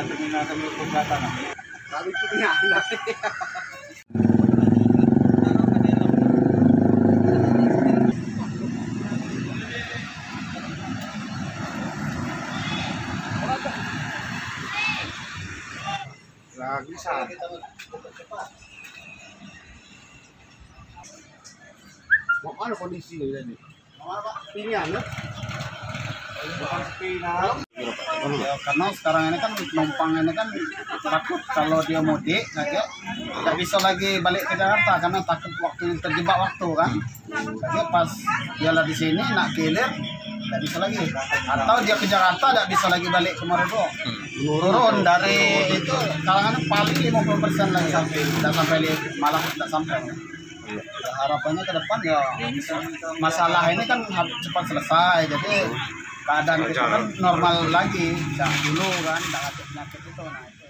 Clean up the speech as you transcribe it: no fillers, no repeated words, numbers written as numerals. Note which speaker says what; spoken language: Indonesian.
Speaker 1: terminal kami Purbalatan.
Speaker 2: Lalu punya. Lagi sa. Mau ano kondisi ini? Pilihan ya? Bukan sepinang. Ya, karena sekarang ini kan penumpang ini kan takut kalau dia mudik aja nggak bisa lagi balik ke Jakarta karena takut waktu terjebak waktu kan. Jadi pas dia lah di sini nak kilir nggak bisa lagi. Atau dia ke Jakarta nggak bisa lagi balik ke Marodo. Turun dari itu kalangan paling 50% lagi sampai malah tidak sampai. Harapannya ke depan ya masalah ini kan cepat selesai jadi keadaan kita kan normal lagi dulu kan tidak ada penyakit itu nah itu.